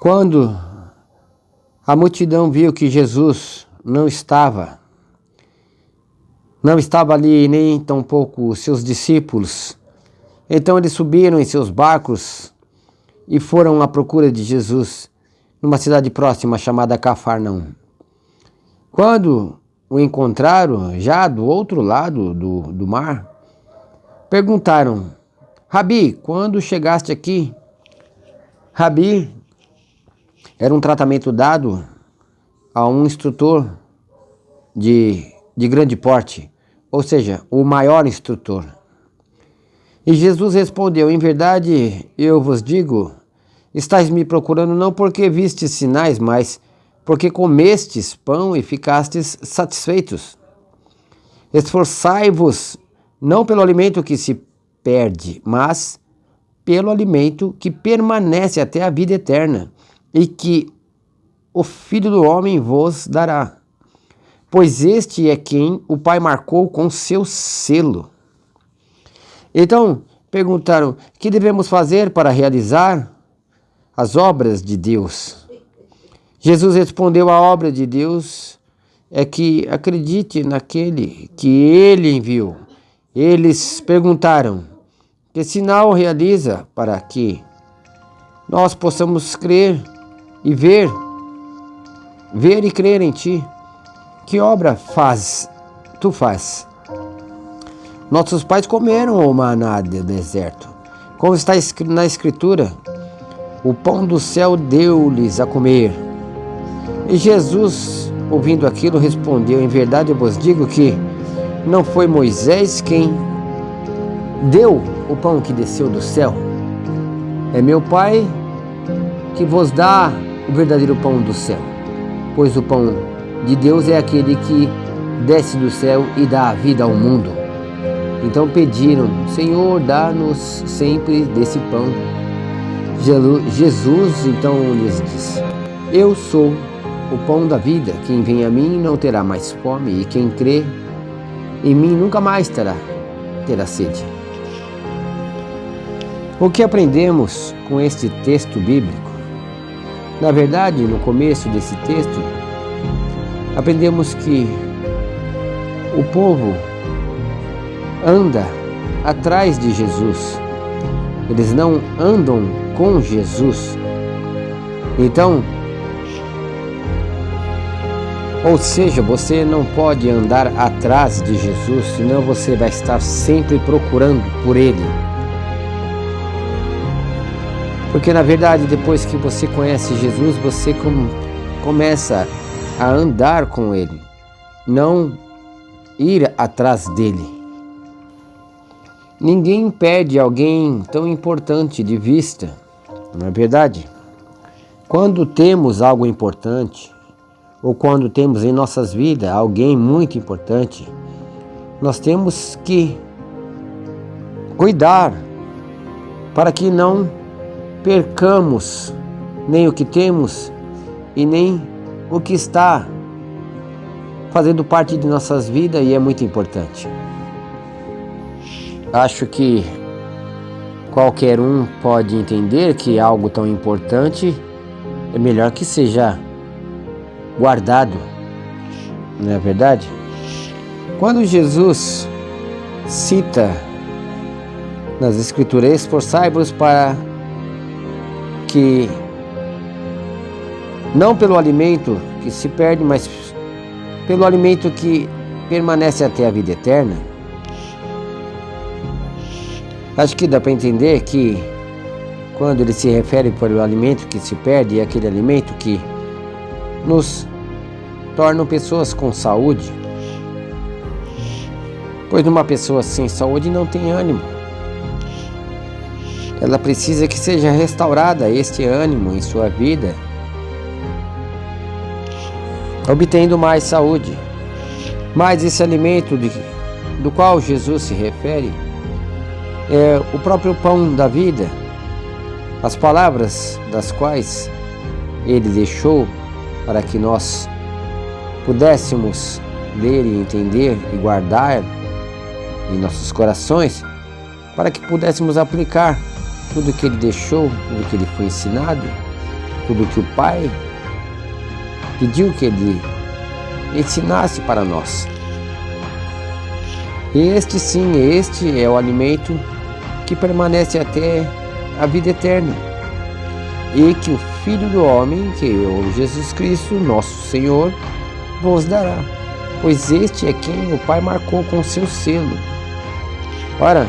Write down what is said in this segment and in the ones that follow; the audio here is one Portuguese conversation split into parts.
Quando a multidão viu que Jesus não estava ali, nem tampouco os seus discípulos, então eles subiram em seus barcos e foram à procura de Jesus numa cidade próxima chamada Cafarnaum. Quando o encontraram, já do outro lado do mar, perguntaram: Rabi, quando chegaste aqui? Rabi era um tratamento dado a um instrutor de grande porte, ou seja, o maior instrutor. E Jesus respondeu: em verdade eu vos digo, estáis me procurando não porque vistes sinais, mas porque comestes pão e ficastes satisfeitos. Esforçai-vos não pelo alimento que se perde, mas pelo alimento que permanece até a vida eterna, e que o Filho do Homem vos dará. Pois este é quem o Pai marcou com seu selo. Então perguntaram: que devemos fazer para realizar as obras de Deus? Jesus respondeu: a obra de Deus é que acredite naquele que ele enviou. Eles perguntaram: que sinal realiza para que nós possamos crer e ver e crer em ti? Que obra tu faz? Nossos pais comeram o maná do deserto, como está na Escritura: o pão do céu deu-lhes a comer. E Jesus, ouvindo aquilo, respondeu: em verdade eu vos digo que não foi Moisés quem deu o pão que desceu do céu. É meu Pai que vos dá o verdadeiro pão do céu. Pois o pão de Deus é aquele que desce do céu e dá a vida ao mundo. Então pediram: Senhor, dá-nos sempre desse pão. Jesus então lhes disse: eu sou o pão da vida. Quem vem a mim não terá mais fome, e quem crê em mim nunca mais terá sede. O que aprendemos com este texto bíblico? Na verdade, no começo desse texto, aprendemos que o povo anda atrás de Jesus. Eles não andam com Jesus. Então, ou seja, você não pode andar atrás de Jesus, senão você vai estar sempre procurando por Ele. Porque na verdade, depois que você conhece Jesus, você começa a andar com Ele, não ir atrás dele. Ninguém perde alguém tão importante de vista, não é verdade? Quando temos algo importante, ou quando temos em nossas vidas alguém muito importante, nós temos que cuidar para que não percamos nem o que temos e nem o que está fazendo parte de nossas vidas e é muito importante. Acho que qualquer um pode entender que algo tão importante é melhor que seja guardado, não é verdade? Quando Jesus cita nas Escrituras: esforçai-vos para que não pelo alimento que se perde, mas pelo alimento que permanece até a vida eterna. Acho que dá para entender que quando ele se refere para o alimento que se perde, é aquele alimento que nos torna pessoas com saúde. Pois uma pessoa sem saúde não tem ânimo. Ela precisa que seja restaurada este ânimo em sua vida, obtendo mais saúde. Mas esse alimento do qual Jesus se refere é o próprio pão da vida, as palavras das quais Ele deixou para que nós pudéssemos ler e entender e guardar em nossos corações, para que pudéssemos aplicar tudo que Ele deixou, tudo que Ele foi ensinado tudo que o Pai pediu que Ele ensinasse para nós. Este sim, este é o alimento que permanece até a vida eterna, e que o Filho do Homem, que é o Jesus Cristo, nosso Senhor, vos dará, pois este é quem o Pai marcou com seu selo. Ora,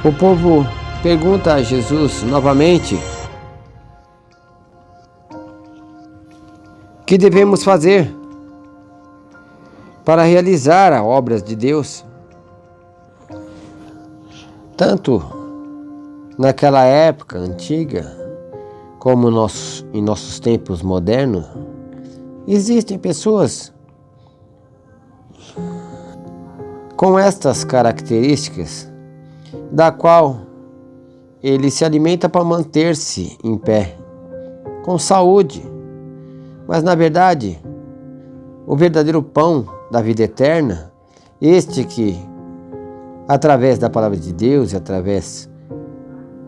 o povo pergunta a Jesus novamente: o que devemos fazer para realizar as obras de Deus? Tanto naquela época antiga, como em nossos tempos modernos, existem pessoas com estas características, da qual ele se alimenta para manter-se em pé, com saúde. Mas na verdade, o verdadeiro pão da vida eterna, este que, através da palavra de Deus e através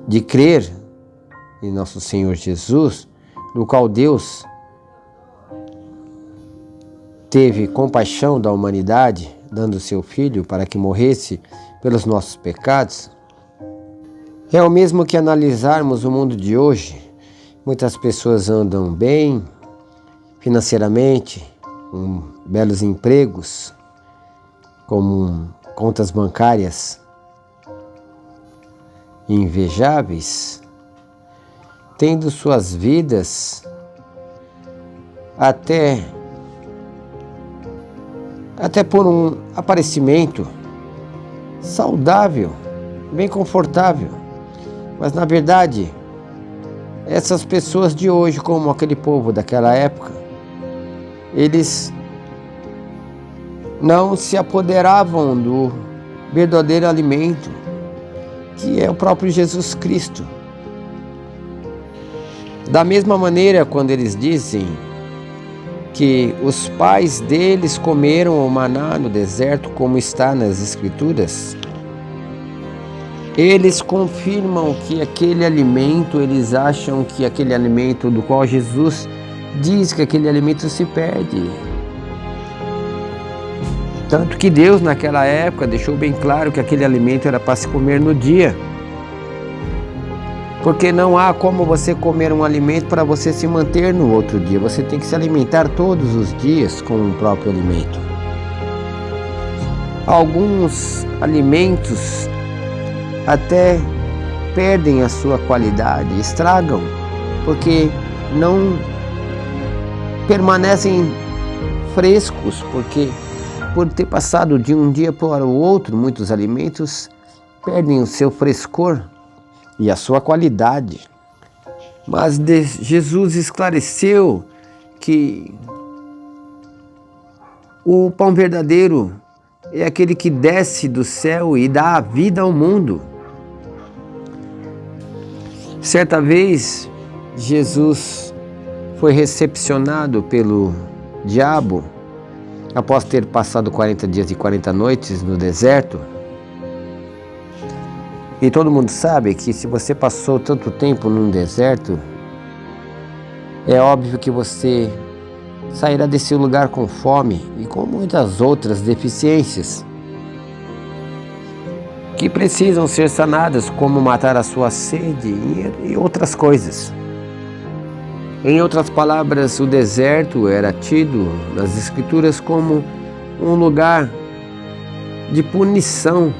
de crer em nosso Senhor Jesus, no qual Deus teve compaixão da humanidade, dando seu Filho para que morresse pelos nossos pecados, é o mesmo que analisarmos o mundo de hoje. Muitas pessoas andam bem financeiramente, com belos empregos, com contas bancárias invejáveis, tendo suas vidas até por um aparecimento saudável, bem confortável. Mas na verdade, essas pessoas de hoje, como aquele povo daquela época, eles não se apoderavam do verdadeiro alimento, que é o próprio Jesus Cristo. Da mesma maneira, quando eles dizem que os pais deles comeram o maná no deserto, como está nas Escrituras, eles confirmam que aquele alimento, eles acham que aquele alimento do qual Jesus diz que aquele alimento se perde. Tanto que Deus naquela época deixou bem claro que aquele alimento era para se comer no dia. Porque não há como você comer um alimento para você se manter no outro dia. Você tem que se alimentar todos os dias com o próprio alimento. Alguns alimentos até perdem a sua qualidade, estragam, porque não permanecem frescos, porque por ter passado de um dia para o outro, muitos alimentos perdem o seu frescor e a sua qualidade. Mas Jesus esclareceu que o pão verdadeiro é aquele que desce do céu e dá a vida ao mundo. Certa vez, Jesus foi recepcionado pelo diabo após ter passado 40 dias e 40 noites no deserto. E todo mundo sabe que se você passou tanto tempo num deserto, é óbvio que você sairá desse lugar com fome e com muitas outras deficiências que precisam ser sanadas, como matar a sua sede e outras coisas. Em outras palavras, o deserto era tido nas Escrituras como um lugar de punição,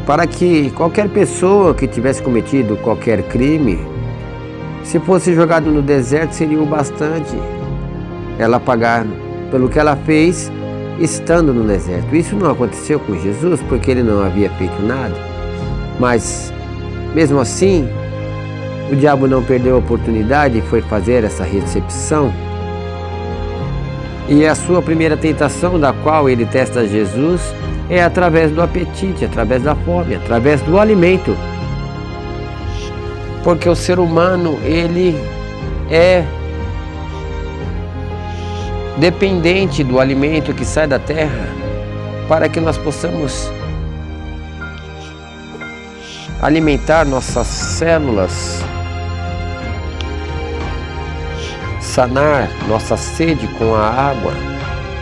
para que qualquer pessoa que tivesse cometido qualquer crime, se fosse jogado no deserto, seria o bastante ela pagar pelo que ela fez estando no deserto. Isso não aconteceu com Jesus, porque ele não havia feito nada. Mas, mesmo assim, o diabo não perdeu a oportunidade e foi fazer essa recepção. E a sua primeira tentação, da qual ele testa Jesus, é através do apetite, através da fome, através do alimento. Porque o ser humano, ele é dependente do alimento que sai da terra para que nós possamos alimentar nossas células, sanar nossa sede com a água,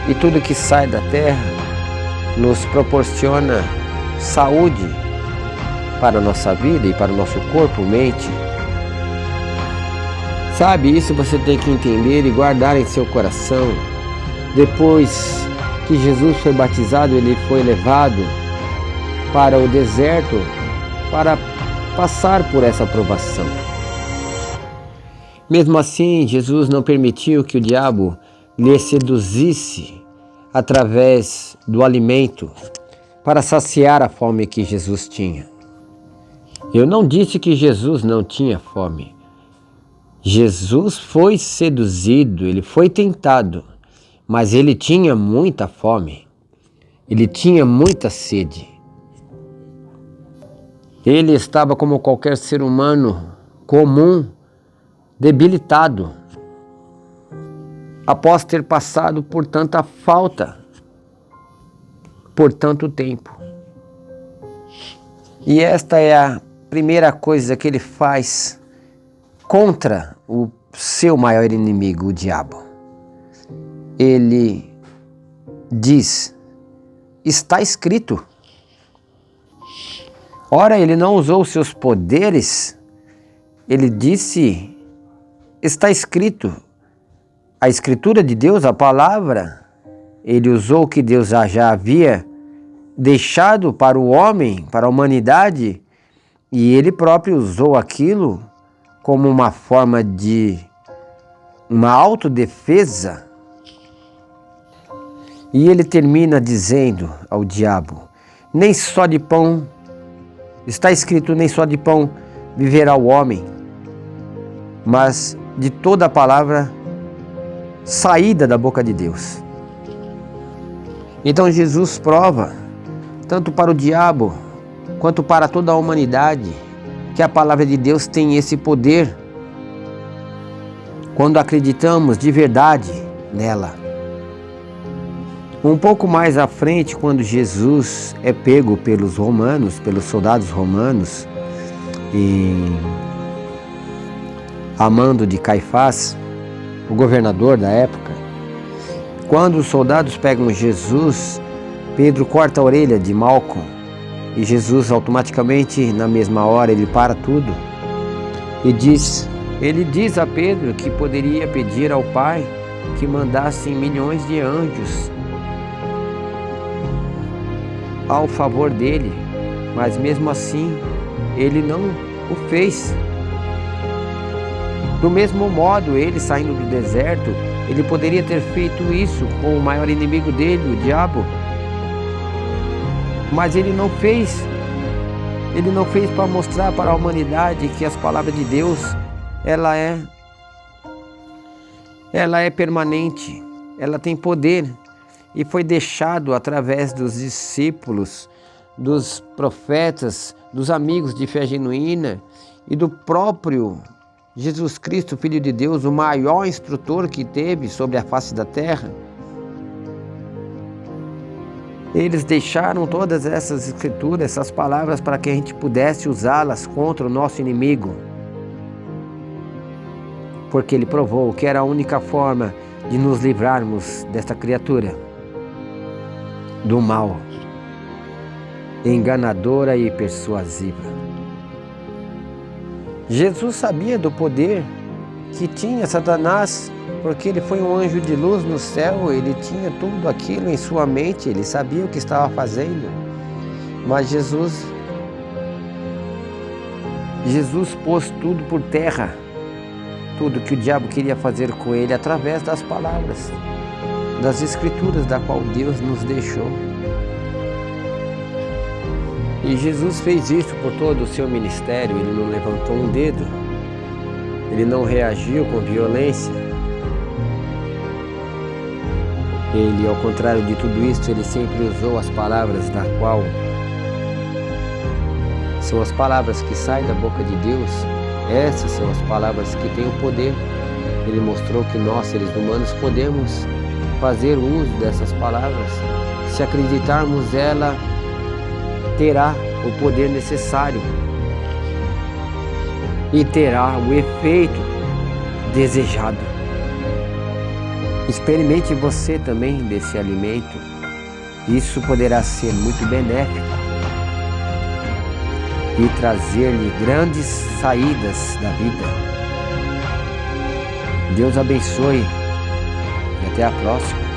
e tudo que sai da terra nos proporciona saúde para a nossa vida e para o nosso corpo, mente. Sabe, isso você tem que entender e guardar em seu coração. Depois que Jesus foi batizado, ele foi levado para o deserto para passar por essa provação. Mesmo assim, Jesus não permitiu que o diabo lhe seduzisse através do alimento para saciar a fome que Jesus tinha. Eu não disse que Jesus não tinha fome. Jesus foi seduzido, ele foi tentado, mas ele tinha muita fome, ele tinha muita sede. Ele estava como qualquer ser humano comum, debilitado, após ter passado por tanta falta, por tanto tempo. E esta é a primeira coisa que ele faz contra o seu maior inimigo, o diabo. Ele diz: está escrito. Ora, ele não usou os seus poderes, ele disse: está escrito. A escritura de Deus, a palavra, ele usou o que Deus já havia deixado para o homem, para a humanidade, e ele próprio usou aquilo como uma forma de uma autodefesa. E ele termina dizendo ao diabo: nem só de pão, está escrito, nem só de pão viverá o homem, mas de toda a palavra saída da boca de Deus. Então Jesus prova, tanto para o diabo quanto para toda a humanidade, que a palavra de Deus tem esse poder quando acreditamos de verdade nela. Um pouco mais à frente, quando Jesus é pego pelos romanos, pelos soldados romanos, a mando de Caifás, o governador da época, quando os soldados pegam Jesus, Pedro corta a orelha de Malco e Jesus automaticamente, na mesma hora, ele para tudo e ele diz a Pedro que poderia pedir ao Pai que mandasse milhões de anjos ao favor dele, mas mesmo assim ele não o fez. Do mesmo modo, ele saindo do deserto, ele poderia ter feito isso com o maior inimigo dele, o diabo, mas ele não fez. Ele não fez para mostrar para a humanidade que as palavras de Deus, ela é permanente, ela tem poder. E foi deixado através dos discípulos, dos profetas, dos amigos de fé genuína e do próprio Jesus Cristo, Filho de Deus, o maior instrutor que teve sobre a face da terra. Eles deixaram todas essas escrituras, essas palavras, para que a gente pudesse usá-las contra o nosso inimigo. Porque ele provou que era a única forma de nos livrarmos desta criatura do mal, enganadora e persuasiva. Jesus sabia do poder que tinha Satanás, porque ele foi um anjo de luz no céu, ele tinha tudo aquilo em sua mente, ele sabia o que estava fazendo. Mas Jesus pôs tudo por terra, tudo que o diabo queria fazer com ele através das palavras, das escrituras da qual Deus nos deixou. E Jesus fez isso por todo o seu ministério, ele não levantou um dedo, ele não reagiu com violência. Ele, ao contrário de tudo isso, ele sempre usou as palavras da qual são as palavras que saem da boca de Deus. Essas são as palavras que têm o poder. Ele mostrou que nós, seres humanos, podemos fazer uso dessas palavras. Se acreditarmos, ela terá o poder necessário e terá o efeito desejado. Experimente você também desse alimento. Isso poderá ser muito benéfico e trazer-lhe grandes saídas da vida. Deus abençoe e até a próxima.